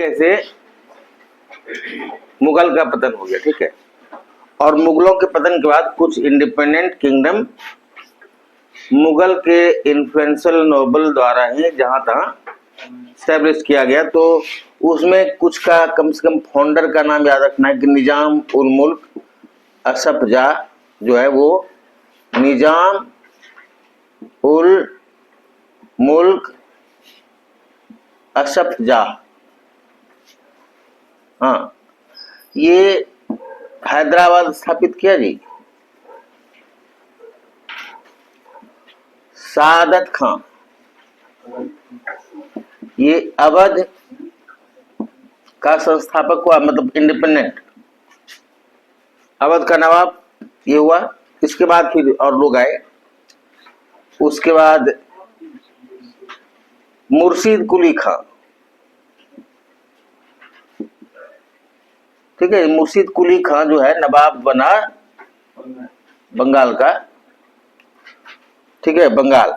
तरीके से मुगल का पतन हो गया, ठीक है। और मुगलों के पतन के बाद कुछ इंडिपेंडेंट किंगडम मुगल के इन्फ्लुएंशियल नोबल द्वारा ही जहां तहां स्टैब्लिश किया गया। तो उसमें कुछ का कम से कम फाउंडर का नाम याद रखना है कि निजाम उल मुल्क अशरफ जहाँ जो है वो निजाम उल मुल्क अशरफ जहाँ, हाँ, ये हैदराबाद स्थापित किया जी। सादत खान, ये अवध का संस्थापक हुआ, मतलब इंडिपेंडेंट अवध का नवाब ये हुआ। इसके बाद फिर और लोग आए। उसके बाद मुर्शीद कुली खां, ठीक है। मुर्शीद कुली खां जो है नवाब बना बंगाल का, ठीक है, बंगाल।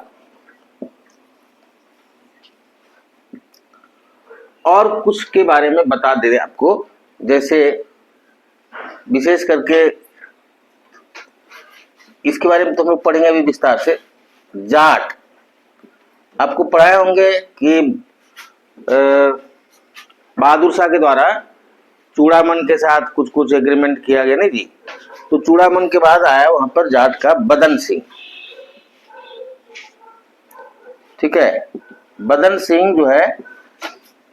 और कुछ के बारे में बता दे आपको, जैसे विशेष करके इसके बारे में तो हम लोग पढ़ेंगे अभी विस्तार से। जाट आपको पढ़ाए होंगे कि बहादुर शाह के द्वारा चूड़ामन के साथ कुछ कुछ एग्रीमेंट किया गया, नहीं जी। तो चूड़ामन के बाद आया वहां पर जाट का बदन सिंह, ठीक है। बदन सिंह जो है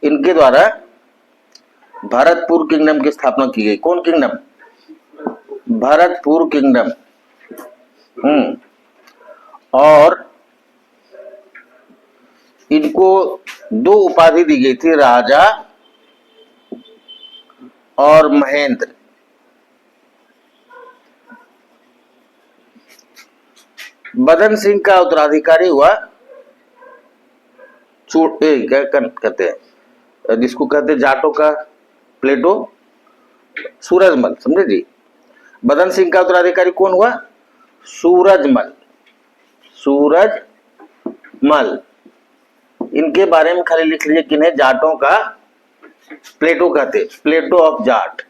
इनके द्वारा भरतपुर किंगडम की स्थापना की गई। कौन किंगडम? भरतपुर किंगडम। और इनको दो उपाधि दी गई थी, राजा और महेंद्र। बदन सिंह का उत्तराधिकारी हुआ क्या कहते हैं, जिसको कहते हैं जाटों का प्लेटो, सूरजमल, समझे जी। बदन सिंह का उत्तराधिकारी कौन हुआ? सूरजमल। सूरजमल, इनके बारे में खाली लिख लीजिए किन्हें जाटों का प्लेटो कहते, Plato of Jat,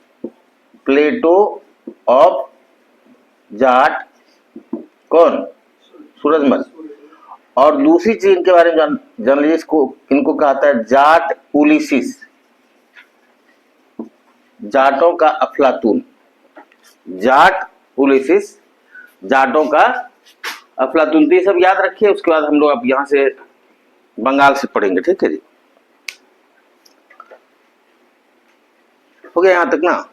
Plato of Jat कौन? सूरजमल। और दूसरी चीज इनके बारे में जान लीजिए, इसको इनको कहता है जाट उलिसिस, जाटों का अफलातून। जाट उलिसिस, जाटों का अफलातून। तो ये सब याद रखिए। उसके बाद हम लोग अब यहां से बंगाल से पढ़ेंगे, ठीक है जी। हो गया यहां तक ना।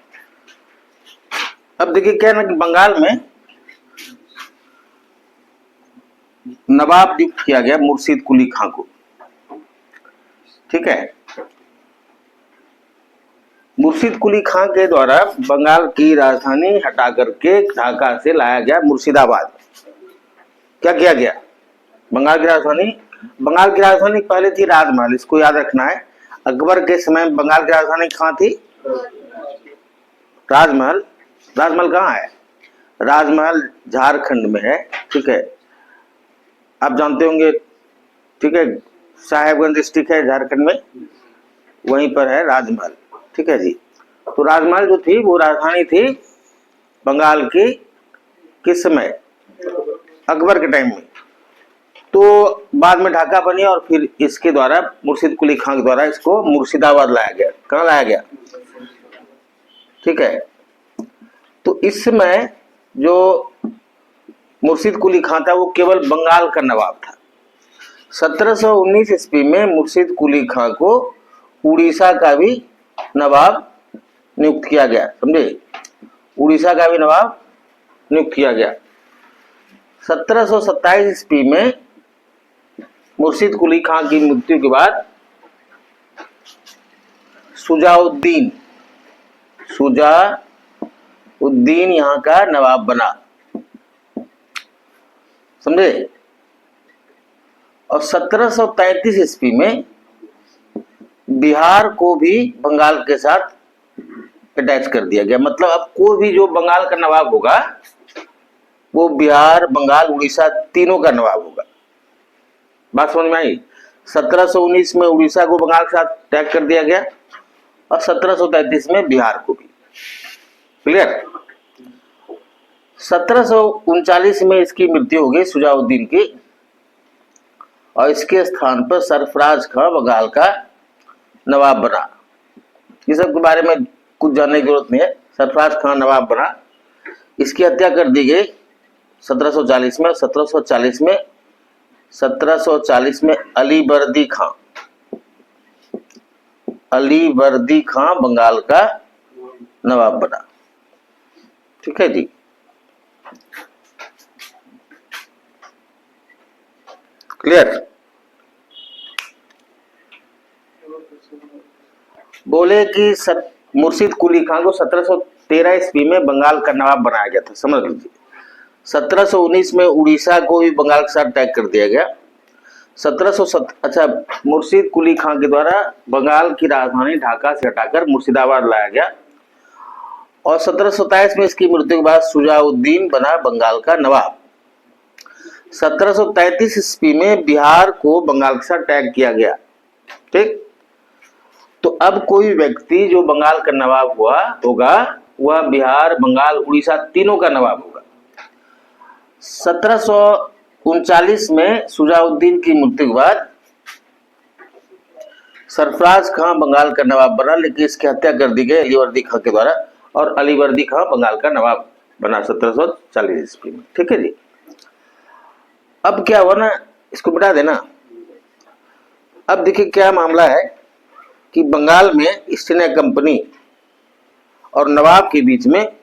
अब देखिए क्या है ना कि बंगाल में नवाब नियुक्त किया गया मुर्शीद कुली खां को, ठीक है। मुर्शीद कुली खां के द्वारा बंगाल की राजधानी हटा करके ढाका से लाया गया मुर्शिदाबाद। क्या किया गया? बंगाल की राजधानी पहले थी राजमहल, इसको याद रखना है। अकबर के समय बंगाल की राजधानी कहाँ थी? राजमहल। राजमहल कहाँ है? राजमहल झारखंड में है, ठीक है। आप जानते होंगे, ठीक है। साहेबगंज डिस्ट्रिक्ट है झारखंड में, वहीं पर है राजमहल, ठीक है जी। तो राजमहल जो थी वो राजधानी थी बंगाल की, किस समय? अकबर के टाइम में। तो बाद में ढाका बनी और फिर इसके द्वारा मुर्शीद कुली खां के द्वारा इसको मुर्शिदाबाद लाया गया। कहाँ लाया गया? ठीक है। तो इस समय जो मुर्शीद कुली खां था वो केवल बंगाल का नवाब था। 1719 ईस्वी में मुर्शीद कुली खां को उड़ीसा का भी नवाब नियुक्त किया गया, समझे। उड़ीसा का भी नवाब नियुक्त किया गया। 1727 ईस्वी में मुर्शीद कुली खां की मृत्यु के बाद शुजाउद्दीन यहाँ का नवाब बना, समझे। और 1733 ईस्वी में बिहार को भी बंगाल के साथ अटैच कर दिया गया। मतलब अब कोई भी जो बंगाल का नवाब होगा वो बिहार, बंगाल, उड़ीसा तीनों का नवाब होगा। बात समझ में आई? 1719 में उड़ीसा को बंगाल के साथ अटैच कर दिया गया और 1733 में बिहार को भी। क्लियर। 1739 में इसकी मृत्यु हो गई सुजाउद्दीन की, और इसके स्थान पर सरफराज खां बंगाल का नवाब बना। ये सब के बारे में कुछ जानने की जरूरत नहीं है। सरफराज खां नवाब बना, इसकी हत्या कर दी गई 1740 में। 1740 में अली वर्दी खां बंगाल का नवाब बना। ठीक है जी। क्लियर। बोले कि मुर्शिद कुली खां को 1713 ईस्वी में बंगाल का नवाब बनाया गया था। समझ लीजिए। 1719 में उड़ीसा को भी बंगाल के साथ टैग कर दिया गया। 1707 मुर्शिद कुली खां के द्वारा बंगाल की राजधानी ढाका से हटाकर मुर्शिदाबाद लाया गया, और 1727 में इसकी मृत्यु के बाद सुजाउद्दीन बना बंगाल का नवाब। 1733 ईस्वी में बिहार को बंगाल के साथ टैग किया गया। ठीक। तो अब कोई व्यक्ति जो बंगाल का नवाब होगा वह बिहार, बंगाल, उड़ीसा तीनों का नवाब होगा। 1739 में सुजाउद्दीन की मृत्यु के बाद सरफराज खां बंगाल का नवाब बना, लेकिन इसकी हत्या कर दी गई अलीवर्दी खां के द्वारा, और अलीवर्दी खां बंगाल का नवाब बना 1740 ईस्वी में। ठीक है जी। अब क्या हुआ ना, इसको मिटा देना। अब देखिए क्या मामला है कि बंगाल में ईस्ट इंडिया कंपनी और नवाब के बीच में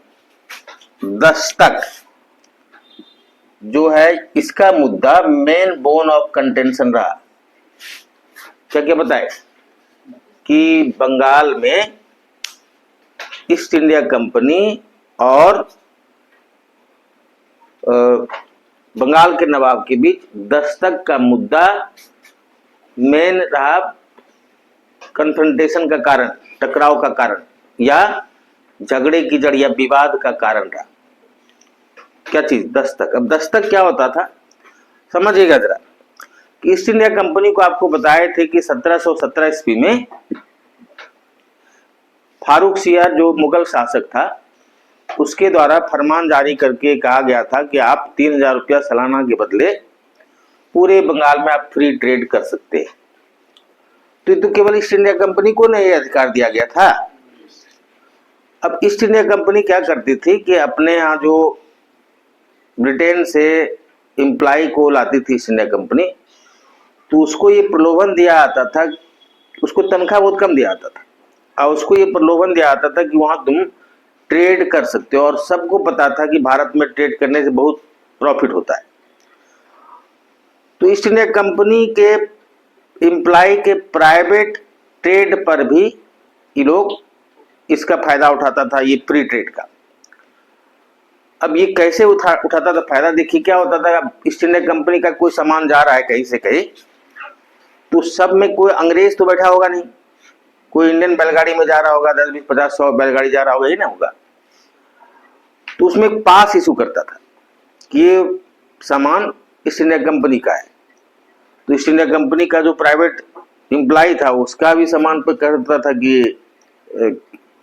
दस्तक जो है, इसका मुद्दा मेन बोन ऑफ कंटेंशन रहा। क्या क्या बताए कि बंगाल में ईस्ट इंडिया कंपनी और बंगाल के नवाब के बीच दस्तक का मुद्दा मेन रहा, कन्फ्रंटेशन का कारण, टकराव का कारण, या झगड़े की जड़ या विवाद का कारण रहा। क्या चीज? दस्तक। अब दस्तक क्या होता था समझिएगा जरा। ईस्ट इंडिया कंपनी को आपको बताए थे कि 1717 ईस्वी में फारूक सियार जो मुगल शासक था उसके द्वारा फरमान जारी करके कहा गया था कि आप 3000 रुपया सालाना के बदले पूरे बंगाल में आप फ्री ट्रेड कर सकते हैं। तो केवल ईस्ट इंडिया कंपनी को नहीं अधिकार दिया गया था। अब ईस्ट इंडिया कंपनी क्या करती थी कि अपने यहाँ जो ब्रिटेन से एम्प्लॉय को लाती थी ईस्ट इंडिया कंपनी, तो उसको ये प्रलोभन दिया जाता था, उसको तनख्वाह बहुत कम दिया जाता था, और उसको ये प्रलोभन दिया जाता था कि वहां तुम ट्रेड कर सकते हो, और सबको पता था कि भारत में ट्रेड करने से बहुत प्रॉफिट होता है। तो ईस्ट इंडिया कंपनी के एम्प्लॉय के प्राइवेट ट्रेड पर भी ये लोग इसका फायदा उठाता था, ये फ्री ट्रेड का। अब ये कैसे उठाता था फायदा? देखिए क्या होता था, ईस्ट इंडिया कंपनी का कोई सामान जा रहा है कहीं से कहीं, तो सब में कोई अंग्रेज तो बैठा होगा नहीं, कोई इंडियन बैलगाड़ी में जा रहा होगा, 10, 20, 50, 100 बैलगाड़ी जा रहा होगा, ये ना होगा। तो उसमें एक पास इशू करता था कि ये सामान ईस्ट इंडिया कंपनी का है। तो ईस्ट इंडिया कंपनी का जो प्राइवेट एम्प्लॉय था उसका भी सामान पर कहता था कि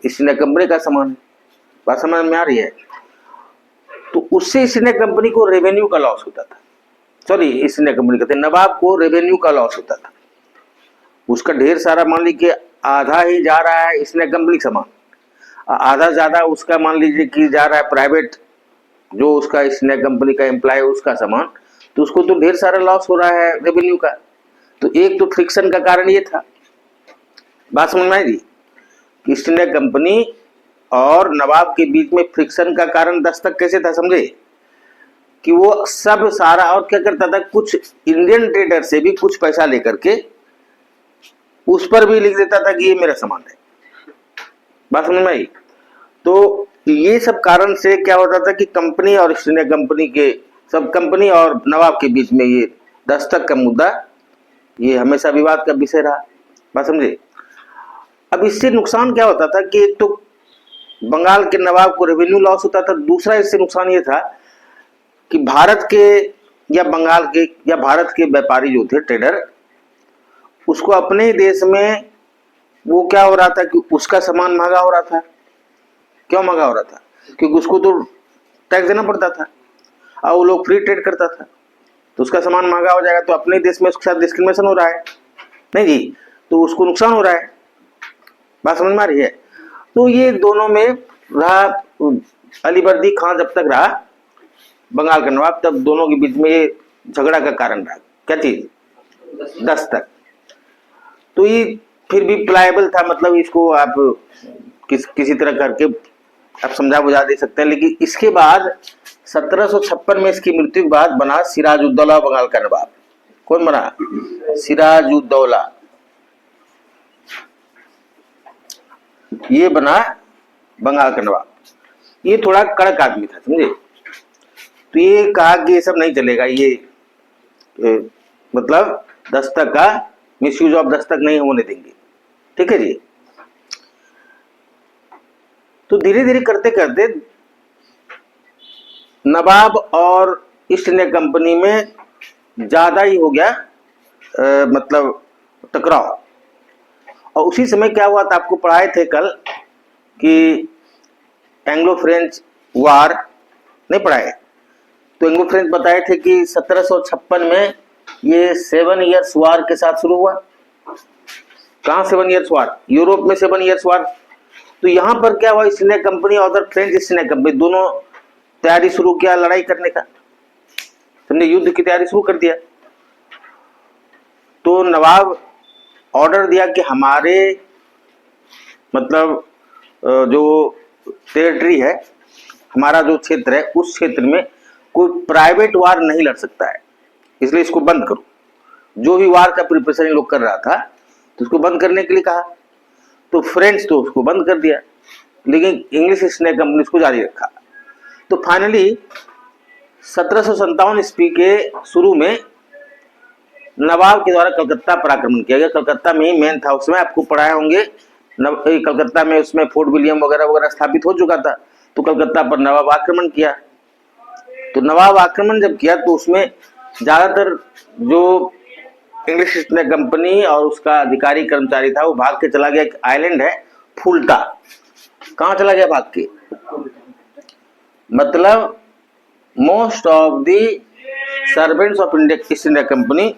ईस्ट इंडिया कंपनी का सामान है। बात समझ में आ रही है? तो उससे ईस्ट इंडिया कंपनी को रेवेन्यू का लॉस होता था। सॉरी, ईस्ट इंडिया कंपनी कहते नवाब को रेवेन्यू का लॉस होता था। उसका ढेर सारा, मान लीजिए आधा ही जा रहा है ईस्ट इंडिया कंपनी का सामान, आधा ज्यादा उसका मान लीजिए कि जा रहा है प्राइवेट जो उसका ईस्ट इंडिया कंपनी का एम्प्लॉय उसका सामान, तो उसको तो ढेर सारा लॉस हो रहा है रेवेन्यू का। तो एक तो फ्रिक्शन का कारण ये था। बात समझ में आएगी? ईस्ट इंडिया कंपनी और नवाब के बीच में फ्रिक्शन का कारण दस्तक कैसे था समझे? कि वो सब सारा और क्या करता था, कुछ इंडियन ट्रेडर से भी कुछ पैसा लेकर के उस पर भी लिख देता था कि ये मेरा सामान है। बात समझ में आई? तो ये सब कारण से क्या होता था कि कंपनी और ईस्ट इंडिया कंपनी के सब, कंपनी और नवाब के बीच में ये दस्तक का मुद्दा ये हमेशा विवाद का विषय रहा। बात समझे? अब इससे नुकसान क्या होता था कि एक तो बंगाल के नवाब को रेवेन्यू लॉस होता था, दूसरा इससे नुकसान ये था कि भारत के या बंगाल के या भारत के व्यापारी जो थे ट्रेडर, उसको अपने देश में वो क्या हो रहा था कि उसका सामान महंगा हो रहा था। क्यों महंगा हो रहा था? क्योंकि उसको तो टैक्स देना पड़ता था और वो लोग फ्री ट्रेड करता था, तो उसका सामान महंगा हो जाएगा तो अपने देश में उसके साथ डिस्क्रिमिनेशन हो रहा है, नहीं जी, तो उसको नुकसान हो रहा है। बात समझ में आ रही है? तो ये दोनों में रहा, अलीवर्दी खां जब तक रहा बंगाल का नवाब, तब दोनों के बीच में ये झगड़ा का कारण रहा। क्या चीज? दस्तक। तो ये फिर भी प्लायबल था, मतलब इसको आप किसी तरह करके आप समझा बुझा दे सकते हैं। लेकिन इसके बाद 1756 में इसकी मृत्यु के बाद बना सिराजुद्दौला बंगाल का नवाब। कौन बना? सिराजुद्दौला। ये बना बंगाल का नवाब। ये थोड़ा कड़क आदमी था, समझे? तो ये कहा कि ये सब नहीं चलेगा, ये मतलब दस्तक का मिसयूज ऑफ दस्तक नहीं होने देंगे। ठीक है जी। तो धीरे धीरे करते करते नवाब और ईस्ट इंडिया कंपनी में ज्यादा ही हो गया मतलब टकराव। और उसी समय क्या हुआ था, आपको पढ़ाए थे कल कि एंग्लो फ्रेंच वार, नहीं पढ़ाए? तो एंग्लो फ्रेंच बताए थे कि 1756 में ये 7 इयर्स वार के साथ शुरू हुआ। कहां 7 इयर्स वार? यूरोप में 7 इयर्स वार। तो यहां पर क्या हुआ, ईस्ट इंडिया कंपनी और फ्रेंच ईस्ट इंडिया कंपनी दोनों तैयारी शुरू किया लड़ाई करने का, समझे? युद्ध की तैयारी शुरू कर दिया। तो नवाब ऑर्डर दिया कि हमारे मतलब जो टेरिटरी है, हमारा जो क्षेत्र है, उस क्षेत्र में कोई प्राइवेट वार नहीं लड़ सकता है, इसलिए इसको बंद करो। जो भी वार का प्रिपरेशन लोग कर रहा था तो उसको बंद करने के लिए कहा। तो फ्रेंच तो उसको बंद कर दिया, लेकिन इंग्लिश ईस्ट इंडिया कंपनी उसको जारी रखा। तो फाइनली 1757 ईस्वी के शुरू में नवाब के द्वारा कलकत्ता पर आक्रमण किया गया। कलकत्ता में ही मेन था, उसमें आपको पढ़ाए होंगे कलकत्ता में उसमें फोर्ट विलियम वगैरह वगैरह स्थापित हो चुका था। तो कलकत्ता पर नवाब आक्रमण किया। तो नवाब आक्रमण जब किया तो उसमें ज्यादातर जो इंग्लिश ईस्ट इंडिया कंपनी और उसका अधिकारी कर्मचारी था वो भाग के चला गया। एक आइलैंड है फुल्टा। कहां चला गया भाग के? मतलब most of the servants of East India Company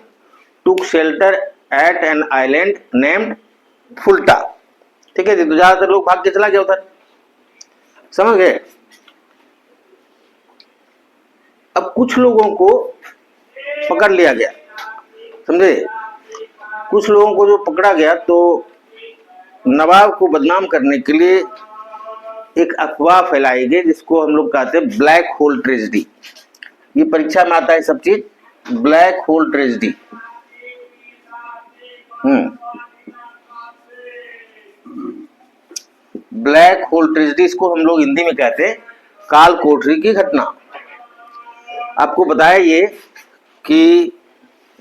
took shelter at an island named Fulta. ठीक है जी। तो ज्यादातर लोग भाग के चला गया उधर, समझ गए? अब कुछ लोगों को पकड़ लिया गया, समझे? कुछ लोगों को जो पकड़ा गया तो नवाब को बदनाम करने के लिए एक अफवाह फैलाई गई जिसको हम लोग कहते हैं ब्लैक होल ट्रेजेडी। ये परीक्षा में आता है सब चीज, black hole tragedy. Black hole tragedy, इसको हम लोग हिंदी में कहते हैं काल कोठरी की घटना। आपको बताया ये कि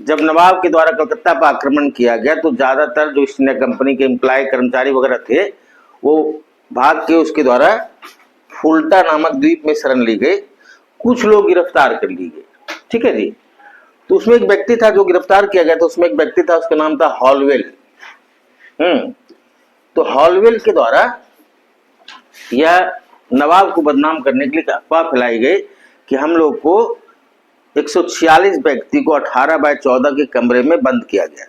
जब नवाब के द्वारा कलकत्ता पर आक्रमण किया गया तो ज्यादातर जो ईस्ट इंडिया कंपनी के एम्प्लॉय कर्मचारी वगैरह थे वो भाग के उसके द्वारा फुल्टा नामक द्वीप में शरण ली गई। कुछ लोग गिरफ्तार कर लिए गए। ठीक है जी। तो उसमें एक व्यक्ति था जो गिरफ्तार किया गया, तो उसमें एक व्यक्ति था, उसका नाम था हॉलवेल। तो हॉलवेल के द्वारा यह नवाब को बदनाम करने के लिए अफवाह फैलाई गई कि हम लोग को 146 व्यक्ति को 18/14 के कमरे में बंद किया गया।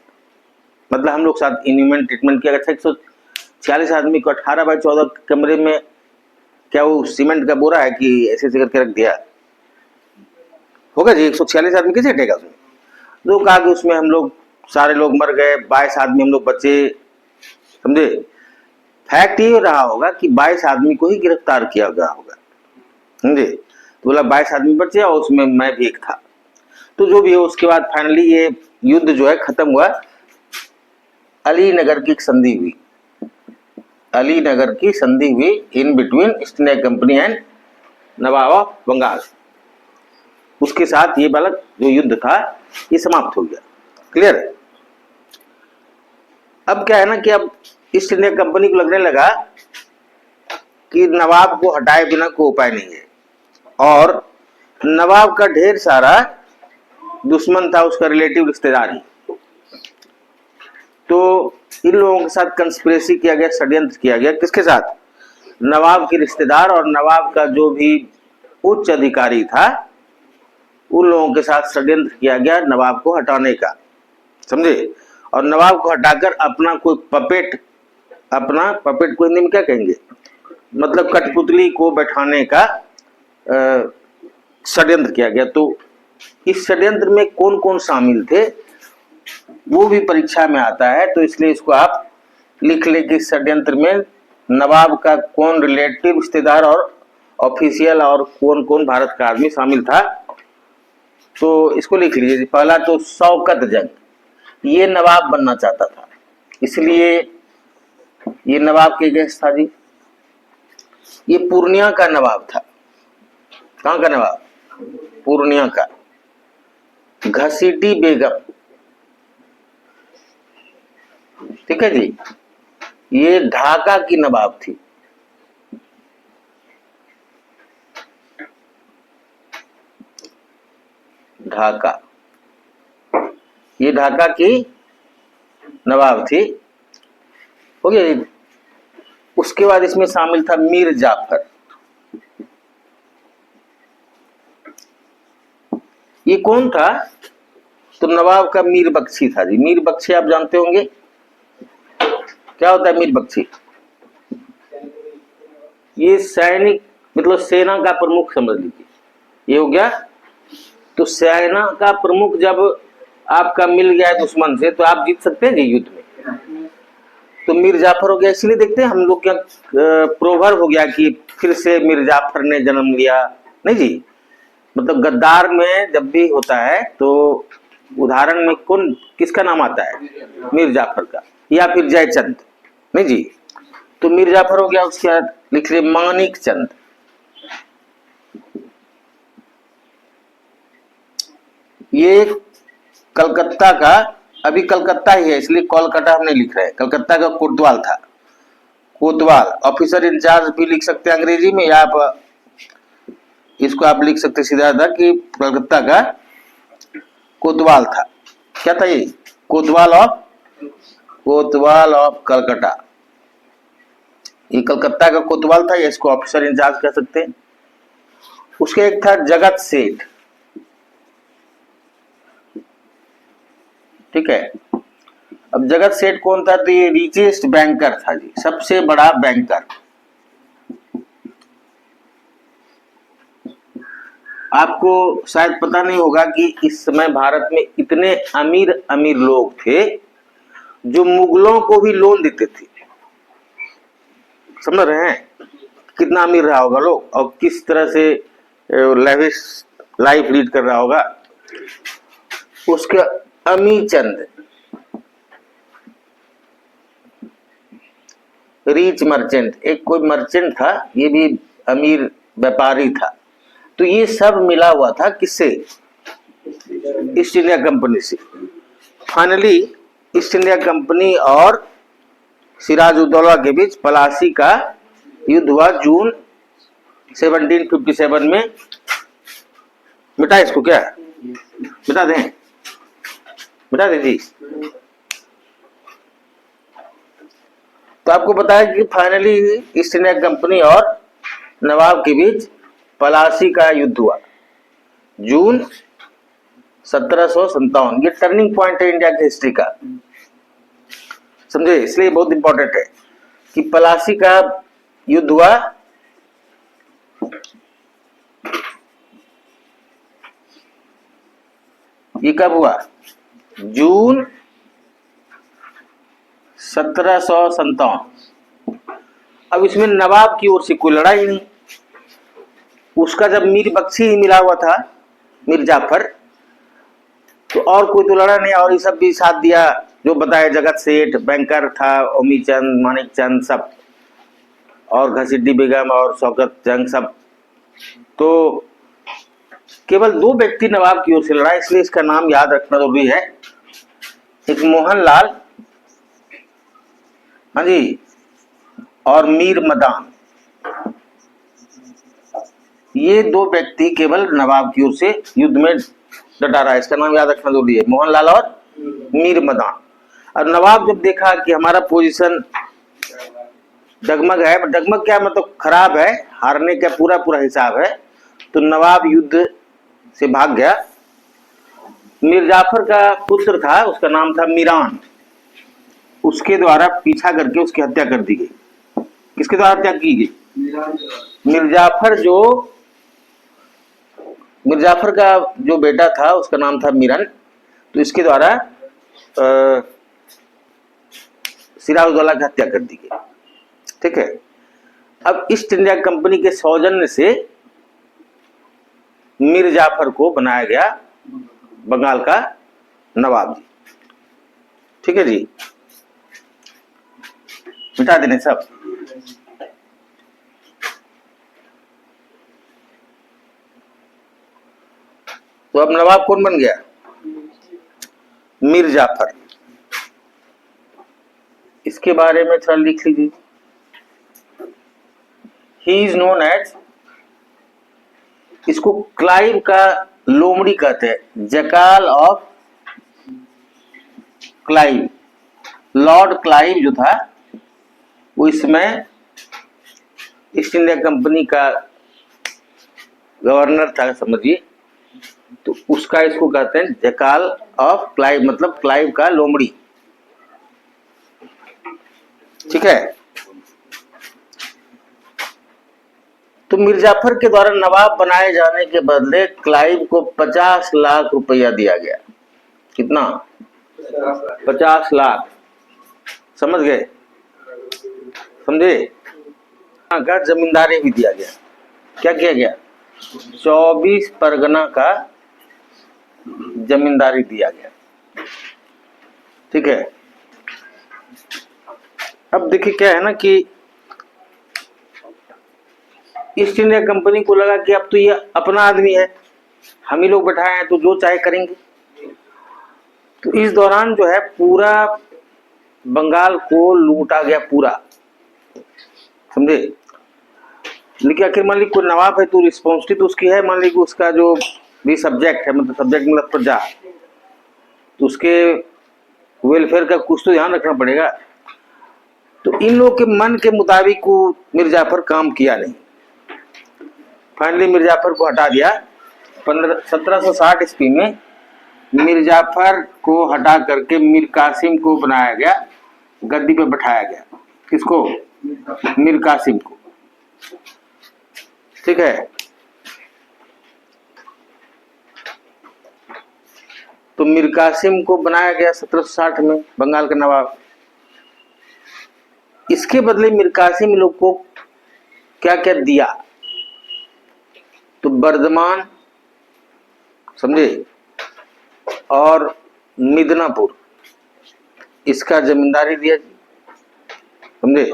मतलब हम लोग साथ इनह्यूमन ट्रीटमेंट किया गया। 146 आदमी को 18/14 के कमरे में, क्या वो सीमेंट का बोरा है कि ऐसे ऐसे करके रख दिया होगा जी? 146 आदमी कैसे हटेगा उसमें? तो कहा कि उसमें हम लोग सारे लोग मर गए, 22 आदमी हम लोग बचे, समझे? फैक्ट ये रहा होगा कि 22 आदमी को ही गिरफ्तार किया गया होगा, समझे? तो बोला 22 आदमी बचे और उसमें मैं भी एक था। तो जो भी है, उसके बाद फाइनली ये युद्ध जो है खत्म हुआ। अलीनगर की संधि हुई, अलीनगर की संधि हुई in between East India Company and Nawab of Bengal. उसके साथ ये वाला जो युद्ध था ये समाप्त हो गया। क्लियर? अब क्या है ना कि अब ईस्ट इंडिया कंपनी को लगने लगा कि नवाब को हटाए बिना कोई उपाय नहीं है, और नवाब का ढेर सारा दुश्मन था, उसका रिलेटिव रिश्तेदार ही। तो इन लोगों के साथ कंस्पिरेसी किया गया, षड्यंत्र किया गया। किसके साथ? नवाब के रिश्तेदार और नवाब का जो भी उच्च अधिकारी था, उन लोगों के साथ षड्यंत्र किया गया नवाब को हटाने का, समझे। और नवाब को हटाकर अपना कोई पपेट को हिंदी में क्या कहेंगे, मतलब कठपुतली को बैठाने का षड्यंत्र किया गया। तो इस षड्यंत्र में कौन कौन शामिल थे वो भी परीक्षा में आता है, तो इसलिए इसको आप लिख ले कि षड्यंत्र में नवाब का कौन रिलेटिव, रिश्तेदार और ऑफिशियल और कौन कौन भारत का आदमी शामिल था। तो इसको लिख लीजिए। पहला तो शौकत जंग, ये नवाब बनना चाहता था, इसलिए ये नवाब के अगेंस्ट था जी। ये पूर्णिया का नवाब था। कहाँ का नवाब? पूर्णिया का। घसीटी बेगम, ठीक है जी, ये ढाका की नवाब थी। ढाका, ये ढाका की नवाब थी। हो गया जी। उसके बाद इसमें शामिल था मीर जाफर। ये कौन था? तो नवाब का मीर बख्शी था जी। मीर बख्शी आप जानते होंगे, क्या होता है मीर बख्शी? ये सैनिक, मतलब सेना का प्रमुख समझ लीजिए, ये हो गया। तो सेना का प्रमुख जब आपका मिल गया है दुश्मन से, तो आप जीत सकते हैं जी युद्ध में। तो मीर जाफर हो गया। इसलिए देखते हैं हम लोग क्या प्रोवर्ब हो गया कि फिर से मीर जाफर ने जन्म लिया, नहीं जी। मतलब गद्दार में जब भी होता है तो उदाहरण में कौन, किसका नाम आता है? मीर जाफर का, या फिर जयचंद, नहीं जी। तो मीर जाफर हो गया। उसके बाद लिख लिया मानिक चंद। ये कलकत्ता का, अभी कलकत्ता ही है इसलिए कोलकाता हम नहीं लिख रहे हैं, कलकत्ता का कोतवाल था। कोतवाल ऑफिसर इंचार्ज भी लिख सकते हैं अंग्रेजी में, या आप इसको आप लिख सकते सीधा था कि कलकत्ता का कोतवाल था। क्या था ये? कोतवाल ऑफ कलकत्ता। ये कलकत्ता का कोतवाल था, या इसको ऑफिसर इंचार्ज कह सकते हैं। उसके एक था जगत सेठ, ठीक है। अब जगत सेठ कौन था? तो ये रिचेस्ट बैंकर था जी, सबसे बड़ा बैंकर। आपको शायद पता नहीं होगा कि इस समय भारत में इतने अमीर अमीर लोग थे जो मुगलों को भी लोन देते थे। समझ रहे हैं कितना अमीर रहा होगा लोग, और किस तरह से लेविश लाइफ लीड कर रहा होगा। उसका अमी चंद, रिच मर्चेंट, एक कोई मर्चेंट था, ये भी अमीर व्यापारी था। तो ये सब मिला हुआ था किससे? ईस्ट इंडिया कंपनी से। फाइनली ईस्ट इंडिया कंपनी और सिराजुद्दौला के बीच पलासी का युद्ध हुआ जून 1757 में। मिटा इसको, क्या मिटा दें? मिटा दें जी। तो आपको पता है कि फाइनली ईस्ट इंडिया कंपनी और नवाब के बीच पलासी का युद्ध हुआ जून 1757। ये टर्निंग पॉइंट है इंडिया की हिस्ट्री का, समझे। इसलिए बहुत इंपॉर्टेंट है कि पलासी का युद्ध हुआ ये कब हुआ? जून 1757। अब इसमें नवाब की ओर से कोई लड़ाई नहीं। उसका जब मीर बख्शी ही मिला हुआ था, मीर जाफर, तो और कोई तो लड़ा नहीं। और ये सब भी साथ दिया, जो बताया जगत सेठ बैंकर था, ओमी चंद, मानिक चंद सब, और घसीटी बेगम और शौकत जंग सब। तो केवल 2 व्यक्ति नवाब की ओर से लड़ा, इसलिए इसका नाम याद रखना जरूरी है। एक मोहनलाल, हाँ जी, और मीर मदान। ये 2 व्यक्ति केवल नवाब की ओर से युद्ध में डटा रहा है, इसका नाम याद रखना जरूरी है, मोहनलाल और मीर मदान। और नवाब जब देखा कि हमारा पोजीशन डगमग है, डगमग क्या मतलब खराब है, हारने का पूरा पूरा हिसाब है, तो नवाब युद्ध से भाग गया। मीर जाफर का पुत्र था, उसका नाम था मीरान, उसके द्वारा पीछा करके उसकी हत्या कर दी गई। किसके द्वारा हत्या की गई? मिर्जाफर का जो बेटा था उसका नाम था मीरन, तो इसके द्वारा सिराजुद्दौला की हत्या कर दी गई। ठीक है। अब ईस्ट इंडिया कंपनी के सौजन्य से मीर जाफर को बनाया गया बंगाल का नवाब जी। ठीक है जी, मिटा देने सब। तो अब नवाब कौन बन गया? मीर जाफर। इसके बारे में थोड़ा लिख लीजिए। ही इज नोन एज, इसको क्लाइव का लोमड़ी कहते हैं, जकाल ऑफ क्लाइव। लॉर्ड क्लाइव जो था वो इसमें ईस्ट इंडिया कंपनी का गवर्नर था, समझिए, तो उसका इसको कहते हैं जकाल ऑफ क्लाइव, मतलब क्लाइव का लोमड़ी। ठीक है। तो मिर्जाफर के द्वारा नवाब बनाए जाने के बदले क्लाइव को 50 लाख रुपया दिया गया। कितना? 50 लाख। समझ गए? समझे? का जमींदारी भी दिया गया। क्या किया गया? 24 परगना का जमींदारी दिया गया। ठीक है। अब देखिए क्या है ना कि ईस्ट इंडिया कंपनी को लगा कि अब तो ये अपना आदमी है, हम ही लोग बैठाए हैं, तो जो चाहे करेंगे। तो इस दौरान जो है पूरा बंगाल को लूटा गया पूरा, समझे। लेकिन आखिर मान ली कोई नवाब है तो रिस्पॉन्सिबिलिटी तो उसकी है, मान ली उसका जो भी सब्जेक्ट है, मतलब सब्जेक्ट मतलब प्रजा, तो उसके वेलफेयर का कुछ तो ध्यान रखना पड़ेगा। तो इन लोगों के मन के मुताबिक को मिर्जाफर काम किया नहीं। फाइनली मिर्जाफर को हटा दिया। 1760 ईस्वी में मिर्जाफर को हटा करके मीर कासिम को बनाया गया, गद्दी पे बैठाया गया। किसको? मीर कासिम को। ठीक है। तो मीर कासिम को बनाया गया 1760 में बंगाल का नवाब। इसके बदले मीर कासिम लोग को क्या क्या दिया? तो बर्धमान, समझे, और मिदनापुर, इसका जमींदारी दिया, समझे,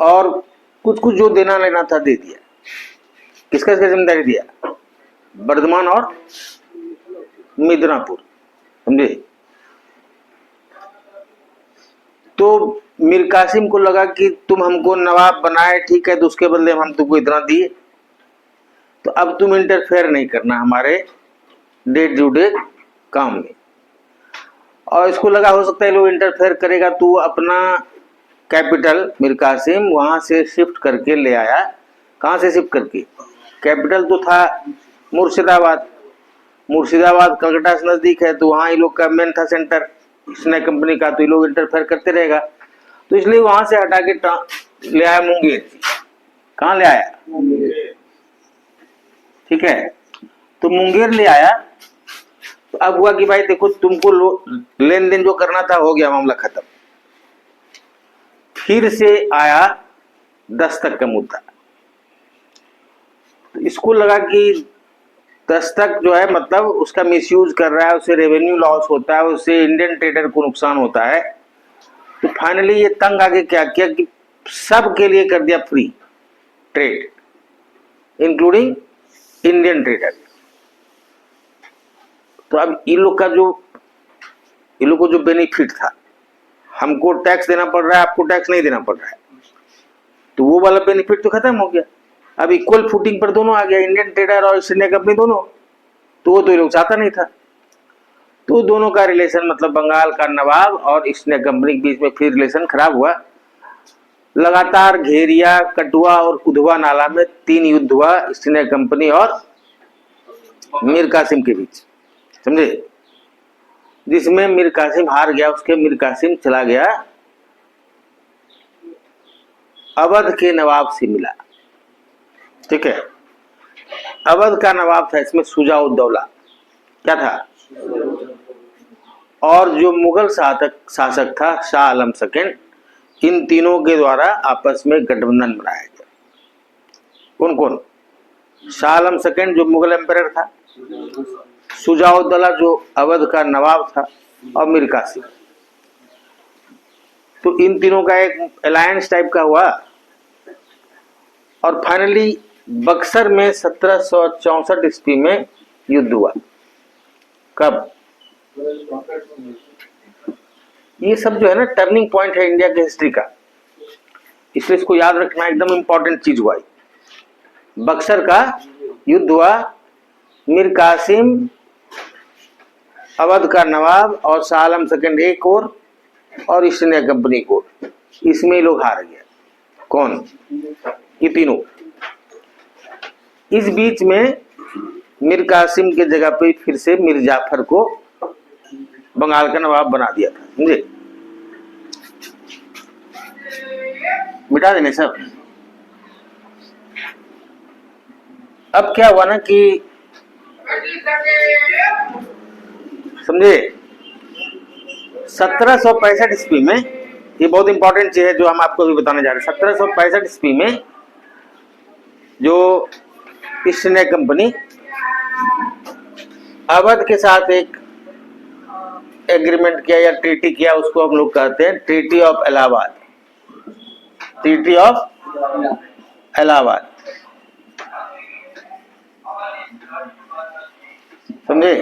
और कुछ कुछ जो देना लेना था दे दिया। किसका इसका जमींदारी दिया? बर्धमान और मिदनापुर, समझे। तो मीर कासिम को लगा कि तुम हमको नवाब बनाए, ठीक है, तो उसके बदले हम तुमको इतना दिए, तो अब तुम इंटरफेयर नहीं करना हमारे डे टू डे काम में। और इसको लगा हो सकता है लोग इंटरफेयर करेगा, तो अपना कैपिटल मीर कासिम वहां से शिफ्ट करके ले आया। कहां से शिफ्ट करके? कैपिटल तो था मुर्शिदाबाद, मुर्शिदाबाद कलकत्ता से नजदीक है, तो वहां ये लोग का मेन था सेंटर ईस्ट इंडिया कंपनी का, तो ये लोग इंटरफेयर करते रहेगा, तो इसलिए वहां से हटा के ले आया मुंगेर। कहां ले आया? ठीक है। तो मुंगेर ले आया। तो अब हुआ कि भाई देखो, तुमको लेन देन जो करना था हो गया, मामला खत्म। फिर से आया दस्तक का मुद्दा। तो इसको लगा कि दस्तक जो है मतलब उसका मिसयूज कर रहा है, उससे रेवेन्यू लॉस होता है, उससे इंडियन ट्रेडर को नुकसान होता है। तो फाइनली ये तंग आके क्या किया कि सब के लिए कर दिया free trade, including Indian trader. तो अब इन लोग को जो बेनिफिट था, हमको टैक्स देना पड़ रहा है, आपको टैक्स नहीं देना पड़ रहा है, तो वो वाला बेनिफिट तो खत्म हो गया। अब इक्वल फुटिंग पर दोनों आ गया, इंडियन ट्रेडर और ईस्ट इंडिया कंपनी दोनों। तो वो तो ये लोग चाहता नहीं था। तो दोनों का रिलेशन मतलब बंगाल का नवाब और ईस्ट इंडिया कंपनी के बीच में फिर रिलेशन खराब हुआ। लगातार घेरिया, कटुआ और उधवा नाला में 3 युद्ध हुआ ईस्ट इंडिया कंपनी और मीर कासिम के बीच, समझे, जिसमें मीर कासिम हार गया। उसके मीर कासिम चला गया अवध के नवाब से मिला, ठीक है। अवध का नवाब था इसमें शुजा-उद-दौला, क्या था, और जो मुगल शासक था शाह आलम सेकंड। इन तीनों के द्वारा आपस में गठबंधन बनाया गया। कौन कौन? शाह आलम सेकंड जो मुगल एम्परर था, शुजा-उद-दौला जो अवध का नवाब था, और मीर कासिम। तो इन तीनों का एक अलायंस टाइप का हुआ और फाइनली बक्सर में 1764 ईस्वी में युद्ध हुआ। कब? ये सब जो है ना टर्निंग पॉइंट है इंडिया के हिस्ट्री का, इसलिए इसको याद रखना एकदम इंपॉर्टेंट चीज हुआ। बक्सर का युद्ध हुआ, मीर कासिम, अवध का नवाब और शाह आलम सेकंड एक और ईस्ट इंडिया कंपनी को, इसमें लोग हार गए। कौन? ये तीनों। इस बीच में मीर कासिम के जगह पे फिर से मीर जाफर को बंगाल का नवाब बना दिया था, समझे। मिटा देने सब। अब क्या हुआ ना कि समझे 1765 ईस्वी में, ये बहुत इंपॉर्टेंट चीज है जो हम आपको भी बताने जा रहे हैं। 1765 ईस्वी में जो ईस्ट इंडिया कंपनी अवध के साथ एक एग्रीमेंट किया या ट्रीटी किया, उसको हम लोग कहते हैं treaty of Allahabad. Treaty of Allahabad, समझे।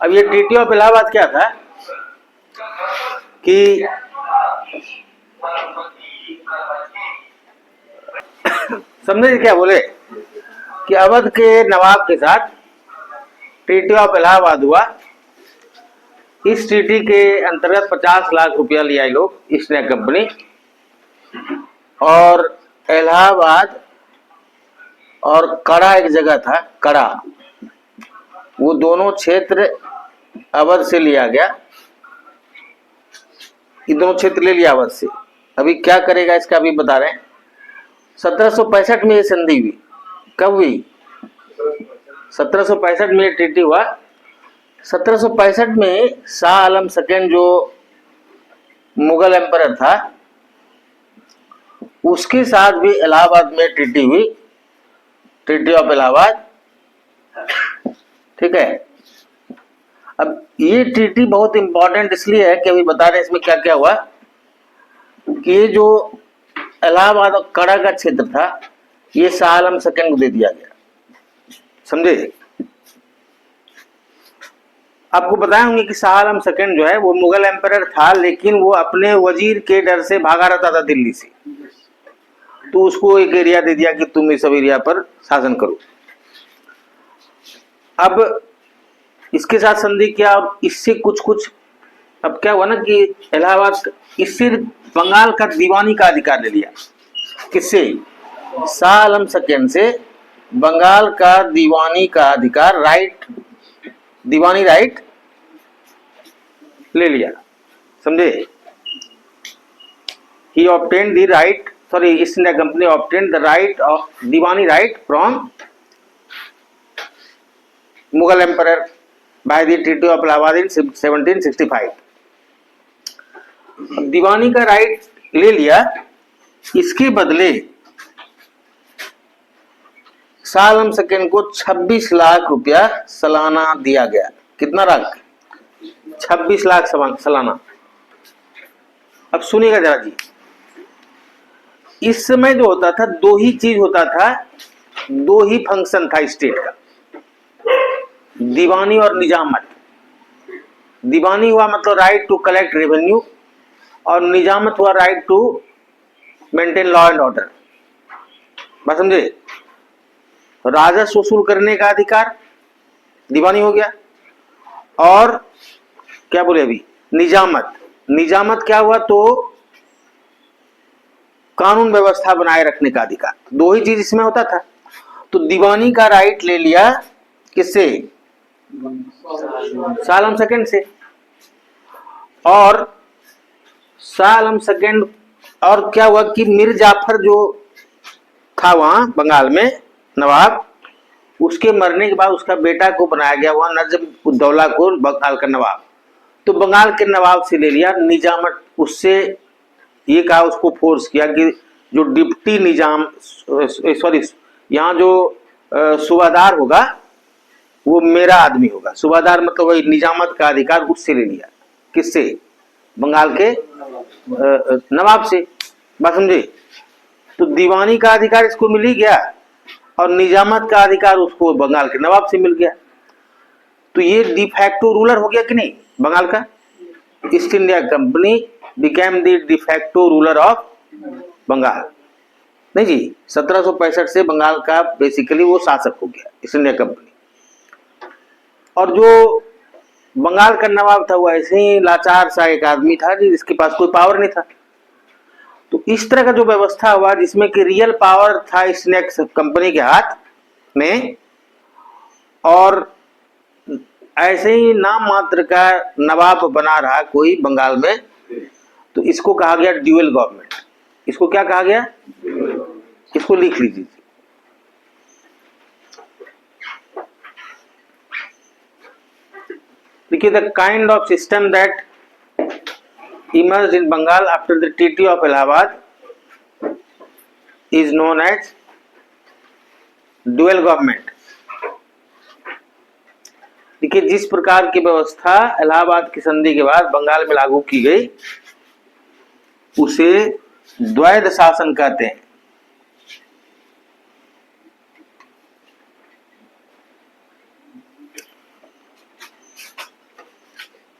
अब ये ट्रीटी ऑफ इलाहाबाद क्या था कि समझे क्या बोले कि अवध के नवाब के साथ ट्रीटी ऑफ इलाहाबाद हुआ। इस ट्रीटी के अंतर्गत 50 लाख रुपया लिया ये लोग ईस्ट इंडिया कंपनी, और इलाहाबाद और कड़ा एक जगह था, कड़ा, वो दोनों क्षेत्र अवध से लिया गया। ये दोनों क्षेत्र ले लिया अवध से। अभी क्या करेगा इसका अभी बता रहे हैं। 1765 में ये संधि हुई। कब हुई? 1765 में ट्रीटी हुआ। 1765 में शाह आलम सेकंड जो मुगल एम्परर था, उसके साथ भी इलाहाबाद में ट्रीटी हुई, ट्रीटी ऑफ इलाहाबाद, ठीक है। अब ये ट्रीटी बहुत इंपॉर्टेंट इसलिए है कि अभी बता रहे हैं इसमें क्या क्या हुआ कि ये जो इलाहाबाद और कड़ा का क्षेत्र था, ये शाह आलम सेकंड को दे दिया गया, समझे। आपको बताए होंगे कि शाह आलम सेकंड जो है वो मुगल एम्परर था, लेकिन वो अपने वजीर के डर से भागा रहता था दिल्ली से, तो उसको एक एरिया दे दिया कि तुम इस सब एरिया पर शासन करो। अब इसके साथ संधि किया और इससे कुछ अब क्या हुआ ना कि इलाहाबाद इससे बंगाल का दीवानी का अधिकार ले लिया। किससे? शाह आलम सेकंड से बंगाल का दीवानी का अधिकार, राइट, दीवानी राइट ले लिया, समझे। He obtained the right, sorry, East India Company obtained the right of Diwani right from Mughal emperor by the treaty of Allahabad in 1765। दीवानी का राइट ले लिया, इसके बदले शाह आलम सेकंड को 26 लाख रुपया सालाना दिया गया। कितना लाख? 26 लाख सालाना। अब सुनिएगा जरा जी, इस समय जो होता था दो ही चीज होता था, दो ही फंक्शन था स्टेट का, दीवानी और निजामत। दीवानी हुआ मतलब राइट टू कलेक्ट रेवेन्यू, और निजामत हुआ right to maintain law and order. बात समझे। राजस्व वसूल करने का अधिकार दीवानी हो गया, और क्या बोले अभी निजामत। निजामत क्या हुआ, तो कानून व्यवस्था बनाए रखने का अधिकार। दो ही चीज इसमें होता था। तो दीवानी का राइट ले लिया किससे, शाह आलम सेकंड से। और शाह आलम सेकंड, और क्या हुआ कि मीर जाफर जो था वहां बंगाल में नवाब, उसके मरने के बाद उसका बेटा को बनाया गया वहां नजम उद्दौला को बंगाल का नवाब। तो बंगाल के नवाब से ले लिया निजामत, उससे ये कहा, उसको फोर्स किया कि जो डिप्टी निजाम सॉरी यहाँ जो सूबादार होगा वो मेरा आदमी होगा। सूबादार मतलब वही निजामत का अधिकार उससे ले लिया। किससे, बंगाल के नवाब से। बात समझे। तो दीवानी का अधिकार इसको मिल ही गया और निजामत का अधिकार उसको बंगाल के नवाब से मिल गया। तो ये डिफैक्टो रूलर हो गया कि नहीं बंगाल का। East India Company became the de facto ruler of Bengal. नहीं जी, 1765 से बंगाल का बेसिकली वो शासक हो गया ईस्ट इंडिया कंपनी। और जो बंगाल का नवाब था वो ऐसे ही लाचार सा एक आदमी था जिसके पास कोई पावर नहीं था। तो इस तरह का जो व्यवस्था हुआ जिसमें कि रियल पावर था ईस्ट इंडिया कंपनी के हाथ में, और ऐसे ही नाम मात्र का नवाब बना रहा कोई बंगाल में, तो इसको कहा गया ड्यूअल गवर्नमेंट। इसको क्या कहा गया, इसको लिख लीजिए। देखिए, the kind of system that emerged in Bengal after the Treaty of Allahabad is known as dual government। देखिए, जिस प्रकार की व्यवस्था इलाहाबाद की संधि के बाद बंगाल में लागू की गई उसे द्वैध शासन कहते हैं।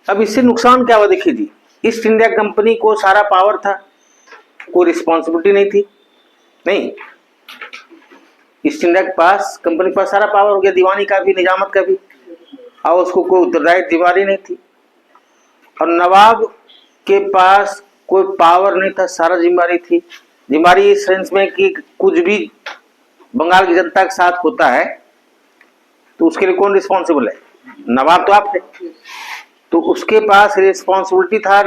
अब इससे नुकसान क्या हुआ, देखिए जी, ईस्ट इंडिया कंपनी को सारा पावर था, कोई रिस्पॉन्सिबिलिटी नहीं थी। नहीं, ईस्ट इंडिया के पास कंपनी के पास सारा पावर हो गया, दीवानी का भी निजामत का भी, और उसको कोई उत्तरदायी जिम्मेदारी नहीं थी। और नवाब के पास कोई पावर नहीं था, सारा जिम्मेदारी थी। जिम्मेदारी इस सेंस में कि कुछ भी बंगाल की जनता के साथ होता है तो उसके लिए कौन रिस्पॉन्सिबल है, नवाब तो आप थे। तो उसके पास रिस्पॉन्सिबिलिटी था,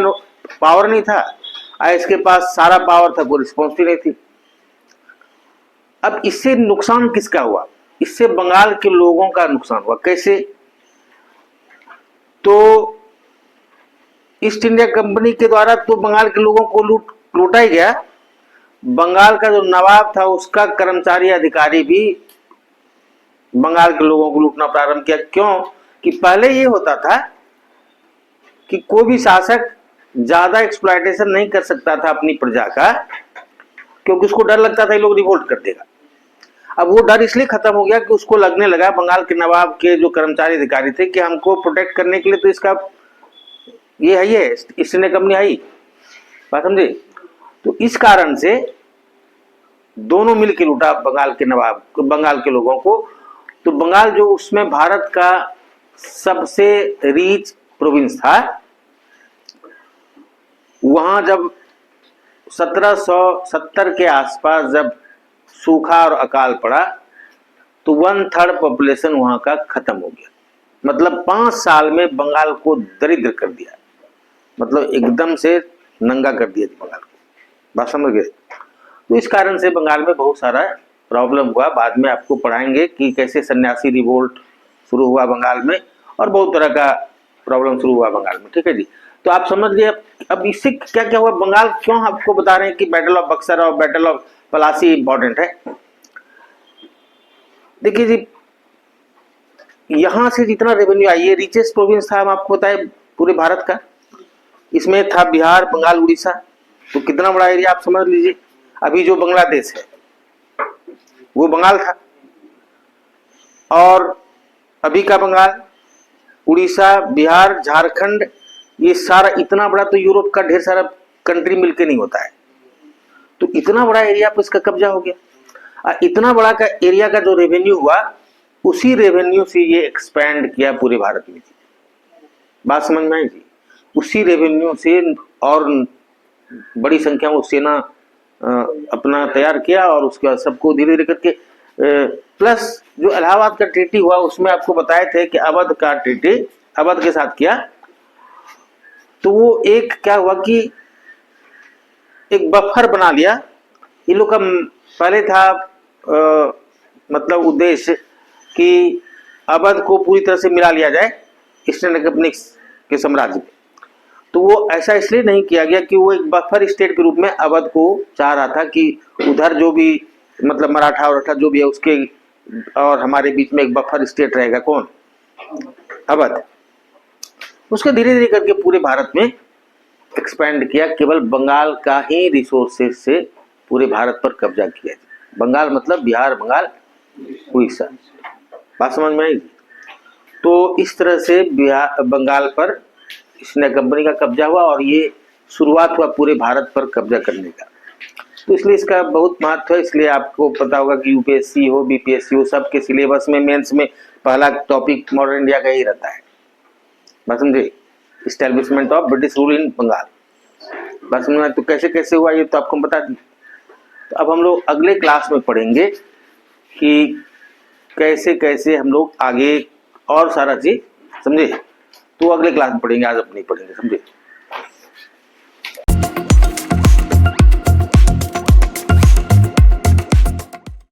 पावर नहीं था, और इसके पास सारा पावर था, कोई रिस्पॉन्सिबिलिटी नहीं थी। अब इससे नुकसान किसका हुआ, इससे बंगाल के लोगों का नुकसान हुआ। कैसे, तो ईस्ट इंडिया कंपनी के द्वारा तो बंगाल के लोगों को लूटा ही गया। बंगाल का जो नवाब था उसका कर्मचारी अधिकारी भी बंगाल के लोगों को लूटना प्रारंभ किया। क्यों कि पहले ये होता था कि कोई भी शासक ज्यादा एक्सप्लॉयटेशन नहीं कर सकता था अपनी प्रजा का, क्योंकि उसको डर लगता था ये लोग रिवोल्ट कर देगा। अब वो डर इसलिए खत्म हो गया कि उसको लगने लगा बंगाल के नवाब के जो कर्मचारी अधिकारी थे कि हमको प्रोटेक्ट करने के लिए तो इसका ये है, ये ईस्ट इंडिया कंपनी आई। बात समझे। तो इस कारण से दोनों मिलकर लूटा बंगाल के नवाब, बंगाल के लोगों को। तो बंगाल जो उसमें भारत का सबसे रिच प्रोविंस था, वहां जब 1770 के आसपास जब सूखा और अकाल पड़ा तो 1/3 पॉपुलेशन वहां का खत्म हो गया। मतलब 5 साल में बंगाल को दरिद्र कर दिया, मतलब एकदम से नंगा कर दिया बंगाल को। बात समझ गए। तो इस कारण से बंगाल में बहुत सारा प्रॉब्लम हुआ। बाद में आपको पढ़ाएंगे कि कैसे सन्यासी रिवोल्ट शुरू हुआ बंगाल में और बहुत तरह का प्रॉब्लम शुरू हुआ बंगाल में। ठीक है जी। तो आप समझ लिए। अब इससे क्या क्या हुआ बंगाल, क्यों आपको बता रहे हैं कि बैटल ऑफ बक्सर और बैटल ऑफ पलासी इंपॉर्टेंट है। देखिए जी, यहां से जितना रेवेन्यू आई, ये रिचेस्ट प्रोविंस था, हम आपको बताए पूरे भारत का। इसमें था बिहार, बंगाल, उड़ीसा। तो कितना बड़ा एरिया आप समझ लीजिए। अभी जो बांग्लादेश है वो बंगाल था, और अभी का बंगाल, उड़ीसा, बिहार, झारखंड, ये सारा इतना बड़ा, तो यूरोप का ढेर सारा कंट्री मिलके नहीं होता है। तो इतना बड़ा एरिया पर इसका कब्जा हो गया। इतना बड़ा का एरिया का जो रेवेन्यू हुआ, उसी रेवेन्यू से ये एक्सपैंड किया पूरे भारत में। बात समझ में आई जी। उसी रेवेन्यू से और बड़ी संख्या में सेना अपना तैयार किया और उसके बाद सबको धीरे धीरे करके प्लस जो इलाहाबाद का ट्रीटी हुआ उसमें आपको बताए थे कि अवध का ट्रीटी अवध के साथ किया, तो वो एक क्या हुआ कि एक बफर बना लिया। ये लोग का पहले था मतलब उद्देश्य कि अवध को पूरी तरह से मिला लिया जाए ईस्ट इंडिया कंपनी के साम्राज्य में, तो वो ऐसा इसलिए नहीं किया गया कि वो एक बफर स्टेट के रूप में अवध को चाह रहा था कि उधर जो भी मतलब मराठा और जो भी है उसके और हमारे बीच में एक बफर स्टेट रहेगा, कौन? अवध। उसके धीरे धीरे करके पूरे भारत में एक्सपेंड किया, केवल बंगाल का ही रिसोर्सेज से पूरे भारत पर कब्जा किया। बंगाल मतलब बिहार, बंगाल, उड़ीसा। बात समझ में आई? तो इस तरह से बंगाल पर ईस्ट इंडिया कंपनी का कब्जा हुआ और ये शुरुआत हुआ पूरे भारत पर कब्जा करने का। तो इसलिए इसका बहुत महत्व है। इसलिए आपको पता होगा कि यूपीएससी हो, बीपीएससी हो, सबके सिलेबस में मेंस में पहला टॉपिक मॉडर्न इंडिया का ही रहता है। बात समझे? Establishment of British rule in Bengal. बात समझ में? तो कैसे कैसे हुआ ये तो आपको बता दी। तो अब हम लोग अगले क्लास में पढ़ेंगे कि कैसे कैसे हम लोग आगे और सारा चीज, समझे? तो अगले क्लास में पढ़ेंगे, आज अब नहीं पढ़ेंगे, समझे?